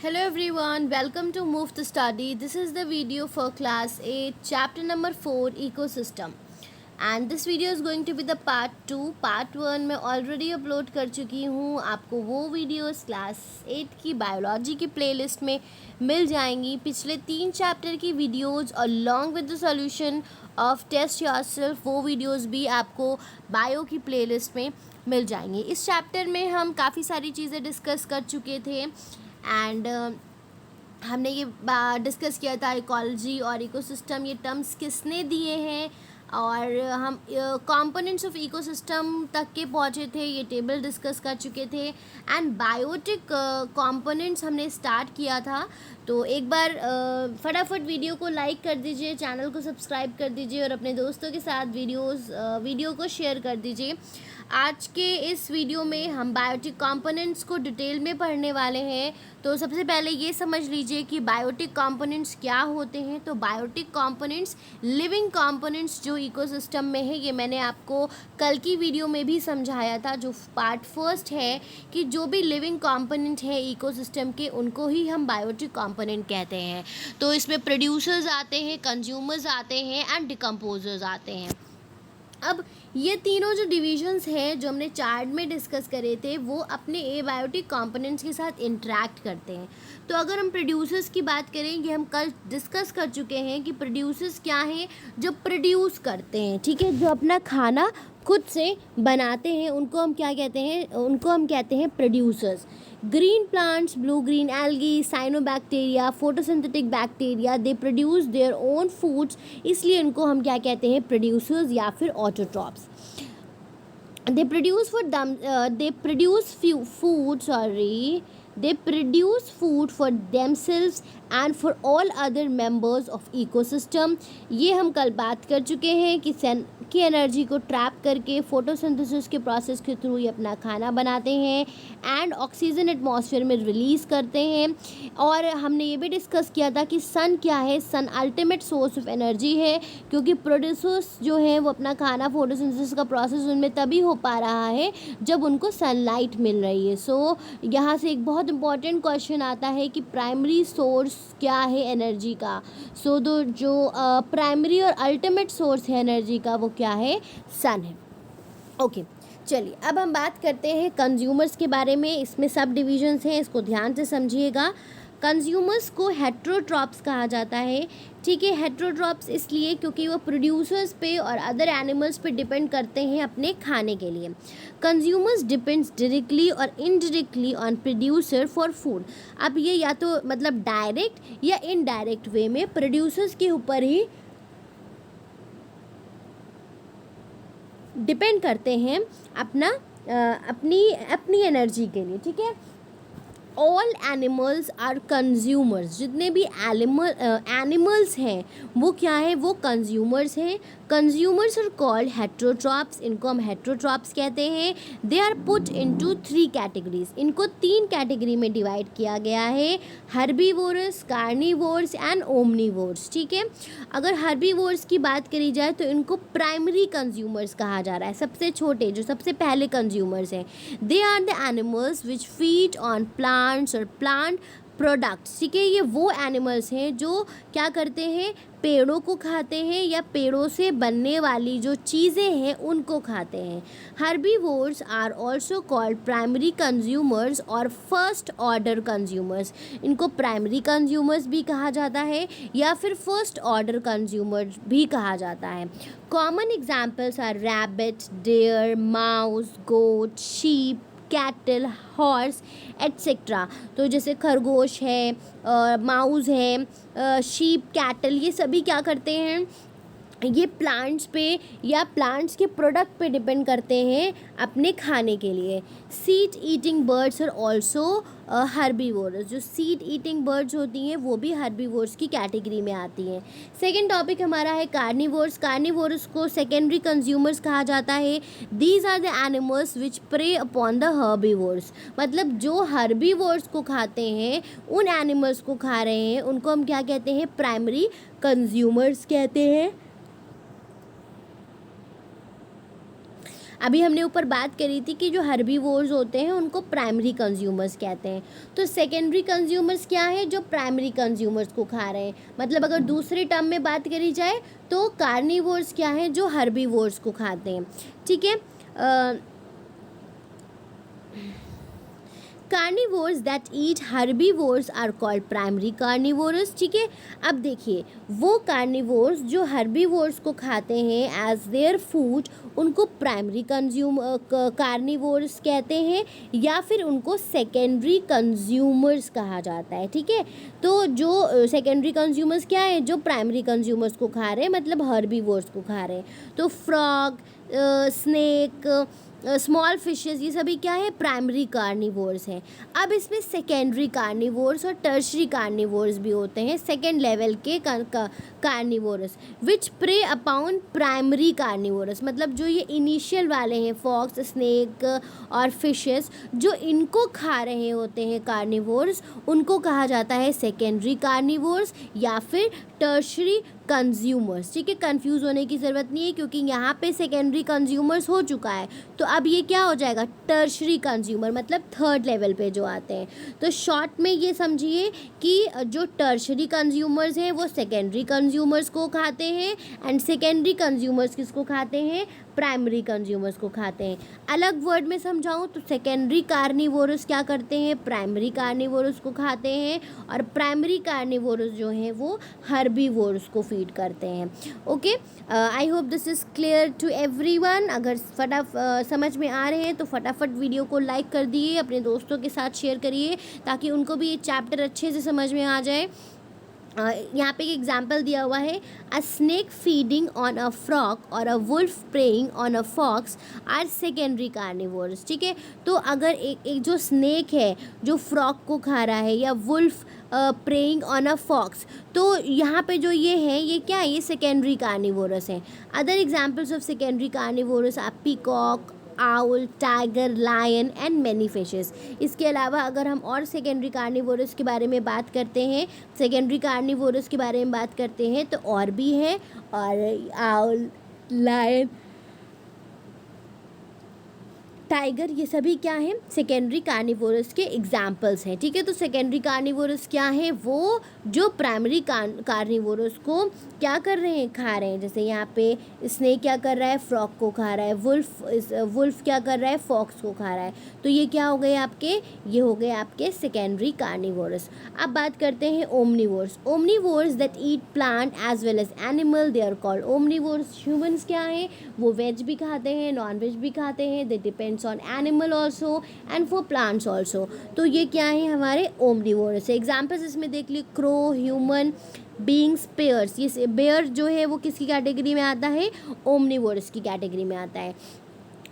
Hello everyone, welcome to Move to Study. This is the video for class 8, chapter number 4, ecosystem. And this video is going to be the part 2. Part 1 मैं already upload कर चुकी हूँ. आपको वो videos class 8 की biology की playlist में मिल जाएंगी. पिछले 3 चैप्टर की videos along with the solution of test yourself वो वीडियोस भी आपको बायो की प्लेलिस्ट में मिल जाएंगी. इस चैप्टर में हम काफ़ी सारी चीज़ें डिस्कस कर चुके थे एंड हमने ये डिस्कस किया था इकोलॉजी और इकोसिस्टम, ये टर्म्स किसने दिए हैं, और हम कंपोनेंट्स ऑफ इकोसिस्टम तक के पहुँचे थे. ये टेबल डिस्कस कर चुके थे एंड बायोटिक कंपोनेंट्स हमने स्टार्ट किया था. तो एक बार फटाफट वीडियो को लाइक कर दीजिए, चैनल को सब्सक्राइब कर दीजिए और अपने दोस्तों के साथ वीडियो को शेयर कर दीजिए. आज के इस वीडियो में हम बायोटिक कंपोनेंट्स को डिटेल में पढ़ने वाले हैं. तो सबसे पहले ये समझ लीजिए कि बायोटिक कंपोनेंट्स क्या होते हैं. तो बायोटिक कंपोनेंट्स लिविंग कंपोनेंट्स जो इकोसिस्टम में है, ये मैंने आपको कल की वीडियो में भी समझाया था, जो पार्ट फर्स्ट है, कि जो भी लिविंग कंपोनेंट है इकोसिस्टम के उनको ही हम बायोटिक कंपोनेंट कहते हैं. तो इसमें प्रोड्यूसर्स आते हैं, कंज्यूमर्स आते हैं एंड डिकम्पोजर्स आते हैं. अब ये तीनों जो डिविजन्स हैं जो हमने चार्ट में डिस्कस करे थे, वो अपने एबायोटिक कंपोनेंट्स के साथ इंटरेक्ट करते हैं. तो अगर हम प्रोड्यूसर्स की बात करें, ये हम कल डिस्कस कर चुके हैं कि प्रोड्यूसर्स क्या हैं, जो प्रोड्यूस करते हैं, ठीक है, जो अपना खाना खुद से बनाते हैं, उनको हम क्या कहते हैं, उनको हम कहते हैं producers. Green plants, blue green algae, cyanobacteria, photosynthetic bacteria, they produce their own foods, इसलिए इनको हम क्या कहते हैं, प्रोड्यूसर्स या फिर autotrophs. they produce for them they produce food for themselves and for all other members of ecosystem. ये हम कल बात कर चुके हैं कि सन की एनर्जी को ट्रैप करके फोटोसिंथेसिस के प्रोसेस के थ्रू ये अपना खाना बनाते हैं एंड ऑक्सीजन एटमॉस्फेयर में रिलीज़ करते हैं. और हमने ये भी डिस्कस किया था कि सन क्या है, सन अल्टीमेट सोर्स ऑफ एनर्जी है, क्योंकि प्रोड्यूसर्स जो हैं वो अपना खाना फोटोसिंथेसिस का प्रोसेस उनमें तभी हो पा रहा है जब उनको सनलाइट मिल रही है. सो यहाँ से एक बहुत इम्पॉर्टेंट क्वेश्चन आता है कि प्राइमरी सोर्स क्या है एनर्जी का. सो जो प्राइमरी और अल्टीमेट सोर्स है एनर्जी का, वो क्या है, सन है. ओके, चलिए अब हम बात करते हैं कंज्यूमर्स के बारे में. इसमें सब डिविजन्स हैं, इसको ध्यान से समझिएगा. कंज्यूमर्स को हेट्रोट्रॉप्स कहा जाता है, ठीक है. हेट्रोट्रॉप्स इसलिए क्योंकि वो प्रोड्यूसर्स पे और अदर एनिमल्स पे डिपेंड करते हैं अपने खाने के लिए. कंज्यूमर्स डिपेंड्स डायरेक्टली और indirectly on producer for food. अब ये या तो मतलब डायरेक्ट या इनडायरेक्ट वे में प्रोड्यूसर्स के ऊपर ही डिपेंड करते हैं अपनी एनर्जी के लिए, ठीक है. All animals are consumers. जितने भी एनिमल्स हैं वो क्या है, वो कंज्यूमर्स हैं. Consumers are called heterotrophs. इनको हम हेट्रोट्रॉप्स कहते हैं. They are put into 3 categories. इनको 3 कैटेगरी में डिवाइड किया गया है, हर्बीवोरस, कार्निवोर्स एंड ओमनीवोर्स, ठीक है. अगर हर्बीवोर्स की बात करी जाए तो इनको प्राइमरी कंज्यूमर्स कहा जा रहा है, सबसे छोटे, जो सबसे पहले कंज्यूमर्स हैं. They are the animals which feed on plants और प्लांट प्रोडक्ट्स, ठीक है. ये वो एनिमल्स हैं जो क्या करते हैं, पेड़ों को खाते हैं या पेड़ों से बनने वाली जो चीज़ें हैं उनको खाते हैं. Herbivores are also called primary consumers और फर्स्ट ऑर्डर कंज्यूमर्स. इनको प्राइमरी कंज्यूमर्स भी कहा जाता है या फिर फर्स्ट ऑर्डर कंज्यूमर्स भी कहा जाता है. Common examples are rabbit, deer, mouse, goat, sheep, cattle, horse etcetera. तो जैसे खरगोश है, माउस है, शीप, कैटल, ये सभी क्या करते हैं, ये प्लांट्स पे या प्लांट्स के प्रोडक्ट पे डिपेंड करते हैं अपने खाने के लिए. Seed eating birds are also herbivorous. जो सीड ईटिंग बर्ड्स होती हैं वो भी हर्बीवोर्स की कैटेगरी में आती हैं. सेकेंड टॉपिक हमारा है कार्निवोर्स. कार्निवोरस को सेकेंडरी कंज्यूमर्स कहा जाता है. These are the animals which prey upon the herbivores. मतलब जो हर्बीवोर्स को खाते हैं, उन एनिमल्स को खा रहे हैं, उनको हम क्या कहते हैं, प्राइमरी कंज्यूमर्स कहते हैं. अभी हमने ऊपर बात करी थी कि जो हर्बीवोर्स होते हैं उनको प्राइमरी कंज्यूमर्स कहते हैं। तो सेकेंडरी कंज्यूमर्स क्या है, जो प्राइमरी कंज्यूमर्स को खा रहे हैं। मतलब अगर दूसरे टर्म में बात करी जाए तो कार्निवोर्स क्या है, जो हर्बीवोर्स को खाते हैं। ठीक है, carnivores that eat herbivores are called primary carnivorous. ठीक है, अब देखिए वो कार्निवोर्स जो हर्बीवोर्स को खाते हैं एज देयर फूड, उनको प्राइमरी कार्निवोर्स कहते हैं या फिर उनको सेकेंडरी कंज्यूमर्स कहा जाता है। ठीक है, तो जो सेकेंडरी कंज्यूमर्स क्या है, जो प्राइमरी कंज्यूमर्स को खा रहे हैं, मतलब हर्बीवोर्स को खा रहे हैं। तो फ्रॉग, स्नेक, स्मॉल फिशेस, ये सभी क्या है, प्राइमरी कार्निवोर्स हैं। अब इसमें सेकेंडरी कार्निवोर्स और टर्शरी कार्निवोर्स भी होते हैं, सेकेंड लेवल के कार्निवोरस विच प्रे अपॉन प्राइमरी कार्निवोरस। मतलब जो ये इनिशियल वाले हैं, फॉक्स, स्नेक और फिशेस, जो इनको खा रहे होते हैं कार्निवोर्स, उनको कहा जाता है सेकेंडरी कार्निवोर्स या फिर टर्शरी कंज्यूमर्स। ठीक है, कंफ्यूज होने की ज़रूरत नहीं है क्योंकि यहाँ पे सेकेंडरी कंज्यूमर्स हो चुका है, तो अब ये क्या हो जाएगा, टर्शरी कंज्यूमर, मतलब थर्ड लेवल पे जो आते हैं। तो शॉर्ट में ये समझिए कि जो टर्शरी कंज्यूमर्स हैं वो सेकेंडरी कंज्यूमर्स को खाते हैं एंड सेकेंडरी कंज्यूमर्स किसको खाते हैं, प्राइमरी कंज्यूमर्स को खाते हैं। अलग वर्ड में समझाऊँ तो सेकेंडरी कार्निवोरस क्या करते हैं, प्राइमरी कार्निवोरस को खाते हैं, और प्राइमरी कार्निवोरस जो हैं वो हर्बीवोरस को फीड करते हैं। Okay, I hope this is clear to everyone. अगर समझ में आ रहे हैं तो फटाफट वीडियो को लाइक कर दिए, अपने दोस्तों के साथ शेयर करिए ताकि उनको भी ये चैप्टर अच्छे से समझ में आ जाए। यहाँ पे एक एग्जाम्पल दिया हुआ है, a snake feeding on a frog और a wolf preying on a fox are secondary carnivores. ठीक है, तो अगर एक जो स्नेक है जो फ्रॉग को खा रहा है या wolf preying on a fox, तो यहाँ पे जो ये है ये क्या है, ये सेकेंडरी कार्निवोरस है। Other examples of secondary carnivorous are peacock, owl, tiger, lion and many fishes. इसके अलावा अगर हम और सेकेंडरी कार्निवोरस के बारे में बात करते हैं, सेकेंडरी कार्निवोरस के बारे में बात करते हैं तो और भी है, और आउल, लायन, टाइगर, ये सभी क्या हैं, सेकेंडरी कार्निवोरस के एग्जाम्पल्स हैं। ठीक है, तो सेकेंडरी कार्निवोरस क्या है, वो जो प्राइमरी कार्निवोरस को क्या कर रहे हैं, खा रहे हैं। जैसे यहाँ पे स्नेक क्या कर रहा है, फ्रॉग को खा रहा है, वुल्फ क्या कर रहा है, फॉक्स को खा रहा है। तो ये क्या हो गए आपके, ये हो गए आपके सेकेंडरी कार्निवोरस। अब बात करते हैं omnivores. Omnivores that eat plant as well as animal, they are called omnivores. Humans क्या हैं, वो वेज भी खाते हैं, नॉन वेज भी खाते हैं, they depends on animal also and for plants also. तो ये क्या है, हमारे ओमनिवोर्स है। एग्जाम्पल्स इसमें देख ली, क्रो, ह्यूमन बींग्स, पेयर्स। ये बेयर जो है वो किसकी कैटेगरी में आता है, ओमनिवोरस की कैटेगरी में आता है।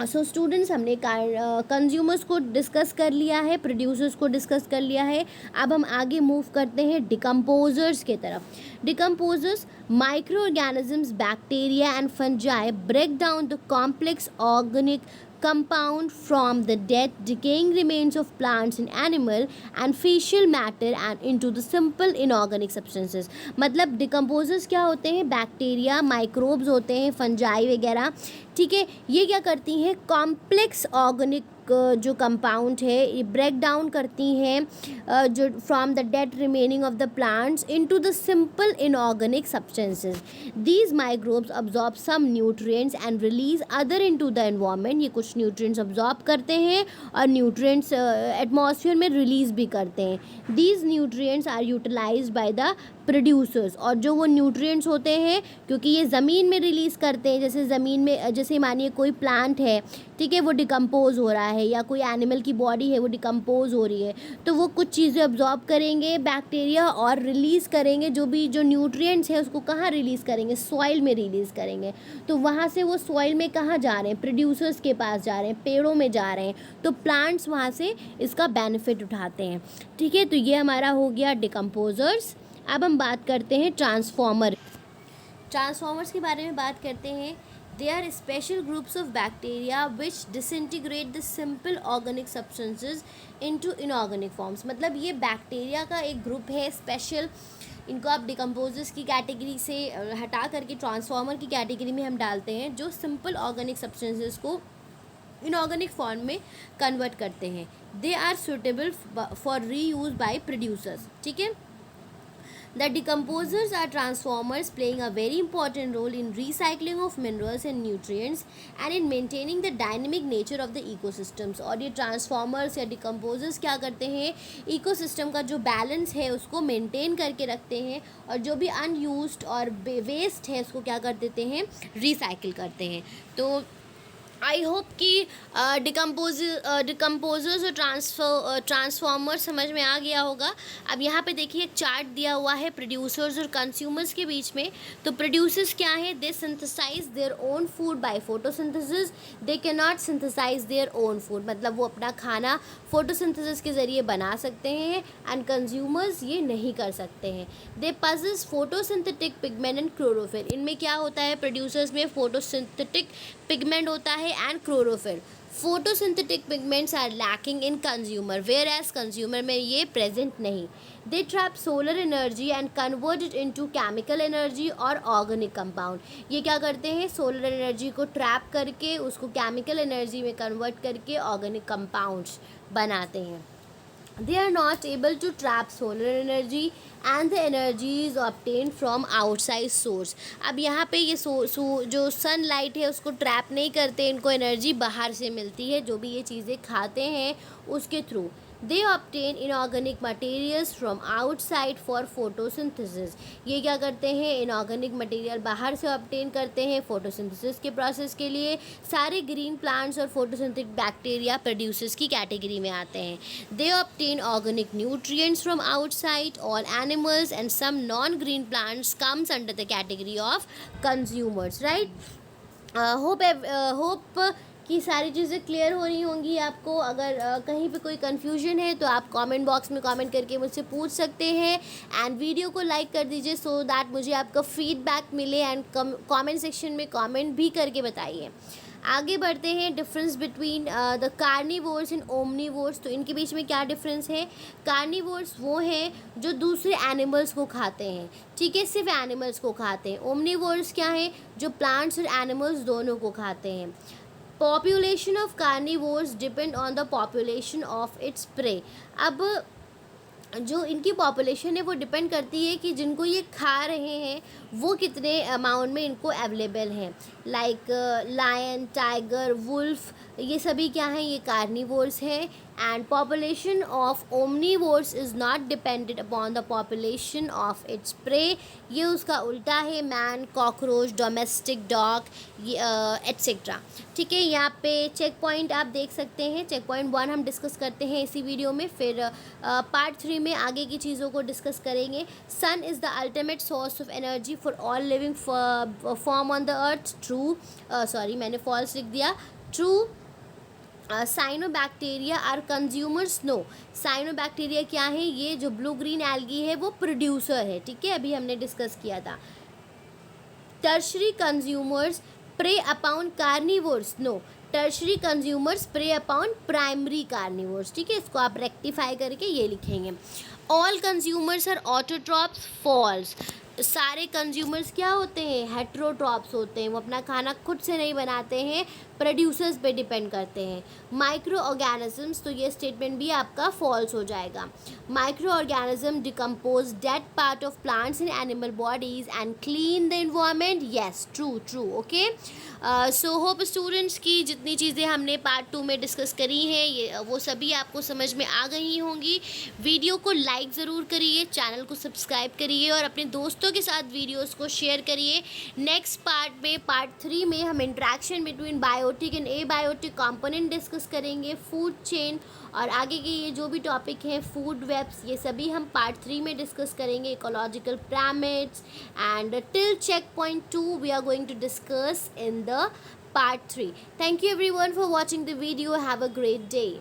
सो स्टूडेंट्स, हमने कंज्यूमर्स को डिस्कस कर लिया है, प्रोड्यूसर्स को डिस्कस कर लिया है। अब हम आगे मूव करते हैं डिकम्पोजर्स के तरफ। Decomposers, microorganisms, bacteria and fungi break down the complex organic compound from the dead decaying remains of plants and animal and facial matter and into the simple inorganic substances। मतलब decomposers क्या होते हैं, bacteria, microbes होते हैं, fungi वगैरह। ठीक है, ये क्या करती हैं, कॉम्प्लेक्स ऑर्गेनिक जो कंपाउंड है ये ब्रेक डाउन करती हैं जो from the dead remaining of the plants into the simple inorganic substances. These microbes absorb some nutrients and release other into the environment. ये कुछ न्यूट्रिएंट्स अब्जॉर्ब करते हैं और न्यूट्रिएंट्स एटमॉस्फेयर में रिलीज भी करते हैं। These nutrients are utilized by the producers. और जो वो न्यूट्रिएंट्स होते हैं, क्योंकि ये ज़मीन में रिलीज़ करते हैं, जैसे ज़मीन में, जैसे मानिए कोई प्लांट है, ठीक है, वो डिकम्पोज हो रहा है, या कोई एनिमल की बॉडी है वो डिकम्पोज हो रही है, तो वो कुछ चीज़ें अब्जॉर्ब करेंगे बैक्टीरिया और रिलीज़ करेंगे। जो न्यूट्रिएंट्स हैं उसको कहाँ रिलीज़ करेंगे, सॉइल में रिलीज़ करेंगे। तो वहाँ से वो सॉइल में कहाँ जा रहे हैं, प्रोड्यूसर्स के पास जा रहे हैं, पेड़ों में जा रहे हैं, तो प्लांट्स वहाँ से इसका बेनिफिट उठाते हैं। ठीक है, तो ये हमारा हो गया डिकम्पोजर्स। अब हम बात करते हैं ट्रांसफॉर्मर्स के बारे में बात करते हैं। They are special groups of bacteria which disintegrate the simple organic substances into inorganic forms. मतलब ये बैक्टीरिया का एक ग्रुप है स्पेशल, इनको आप डिकम्पोजर्स की कैटेगरी से हटा करके ट्रांसफॉर्मर की कैटेगरी में हम डालते हैं, जो सिंपल ऑर्गेनिक सब्सटेंसेज को इनऑर्गेनिक फॉर्म में कन्वर्ट करते हैं। They are suitable for reuse by producers, ठीक है। The decomposers are transformers playing a very important role in recycling of minerals and nutrients and in maintaining the dynamic nature of the ecosystems। और ये transformers या decomposers क्या करते हैं, ecosystem का जो balance है उसको maintain करके रखते हैं, और जो भी unused और waste है उसको क्या कर देते हैं, recycle करते हैं। तो आई होप कि डिकम्पोजर्स और ट्रांसफॉर्मर समझ में आ गया होगा। अब यहाँ पे देखिए एक चार्ट दिया हुआ है प्रोड्यूसर्स और कंज्यूमर्स के बीच में। तो प्रोड्यूसर्स क्या है, they synthesise their own food by photosynthesis, they can not synthesise their own food, मतलब वो अपना खाना फोटोसिंथेसिस के ज़रिए बना सकते हैं, एंड कंज्यूमर्स ये नहीं कर सकते हैं। They possess photosynthetic pigment and chlorophyll. इनमें क्या होता है, प्रोड्यूसर्स में फोटोसिंथेटिक पिगमेंट होता है and chlorophyll. Photosynthetic pigments are lacking in consumer, whereas consumer में ये प्रेजेंट नहीं। They trap solar energy and convert it into chemical energy और ऑर्गेनिक कंपाउंड। ये क्या करते हैं, सोलर एनर्जी को ट्रैप करके उसको केमिकल एनर्जी में कन्वर्ट करके ऑर्गेनिक कंपाउंड्स बनाते हैं। They are not able to trap solar energy and the energy is obtained from outside source। अब यहाँ पे ये जो सनलाइट है उसको ट्रैप नहीं करते, इनको एनर्जी बाहर से मिलती है, जो भी ये चीज़ें खाते हैं उसके through. They obtain inorganic materials from outside for photosynthesis. ये क्या करते हैं, इनऑर्गेनिक मटेरियल बाहर से ऑब्टेन करते हैं फोटोसिंथेसिस के प्रोसेस के लिए। सारे ग्रीन प्लांट्स और फोटोसिंथेटिक बैक्टीरिया प्रोड्यूसर्स की कैटेगरी में आते हैं। They obtain organic nutrients from outside, all animals and some non green plants comes under the category of consumers, right. Hope कि सारी चीज़ें क्लियर हो रही होंगी आपको। अगर कहीं पे कोई कन्फ्यूजन है तो आप कमेंट बॉक्स में कमेंट करके मुझसे पूछ सकते हैं, एंड वीडियो को लाइक कर दीजिए सो दैट मुझे आपका फीडबैक मिले, एंड कमेंट सेक्शन में कमेंट भी करके बताइए। आगे बढ़ते हैं, difference between the carnivores and omnivores. तो इनके बीच में क्या डिफरेंस है, कार्निवोर्स वो हैं जो दूसरे एनिमल्स को खाते हैं, ठीक है, सिर्फ एनिमल्स को खाते हैं। ओमनीवोर्स क्या है, जो प्लांट्स और एनिमल्स दोनों को खाते हैं। Population of carnivores depend on the population of its prey. अब जो इनकी पॉपुलेशन है वो डिपेंड करती है कि जिनको ये खा रहे हैं वो कितने अमाउंट में इनको अवेलेबल हैं। लाइक लायन, टाइगर, वुल्फ, ये सभी क्या हैं, ये कार्निवोर्स हैं। And population of omnivores is not dependent upon the population of its prey. ये उसका उल्टा है, man, cockroach, domestic dog etcetera, ठीक है। यहाँ पे चेक पॉइंट आप देख सकते हैं। चेक पॉइंट 1 हम डिस्कस करते हैं इसी वीडियो में, फिर पार्ट 3 में आगे की चीज़ों को डिस्कस करेंगे। Sun is the ultimate source of energy for all living form on the earth. True, sorry मैंने फॉल्स लिख दिया, true. Cyanobacteria are consumers, no. Cyanobacteria क्या है, ये जो ब्लू ग्रीन एल्गी है वो प्रोड्यूसर है, ठीक है, अभी हमने डिस्कस किया था। Tertiary consumers prey upon carnivores, no. Tertiary consumers prey upon primary carnivores, ठीक है, इसको आप रेक्टिफाई करके ये लिखेंगे। All consumers are autotrophs, false. सारे कंज्यूमर्स क्या होते हैं, हेट्रोट्रॉप्स होते हैं, वो अपना खाना खुद से नहीं बनाते हैं, प्रोड्यूसर्स पे डिपेंड करते हैं। माइक्रो ऑर्गेनिजम्स, तो ये स्टेटमेंट भी आपका फॉल्स हो जाएगा। Micro organism decompose dead part of plants in animal bodies and clean the environment, yes, true true, okay. So hope students की जितनी चीज़ें हमने पार्ट 2 में डिस्कस करी हैं ये वो सभी आपको समझ में आ गई होंगी। वीडियो को लाइक ज़रूर करिए, चैनल को सब्सक्राइब करिए और अपने दोस्तों के साथ वीडियोस को शेयर करिए। नेक्स्ट पार्ट में, पार्ट 3 में हम interaction between biotic and abiotic component discuss करेंगे, फूड चेन और आगे के ये जो भी टॉपिक हैं, फूड वेब्स, ये सभी हम पार्ट 3 में डिस्कस करेंगे। Ecological pyramids and till checkpoint 2 we are going to discuss in the part 3. Thank you everyone for watching the video. Have a great day.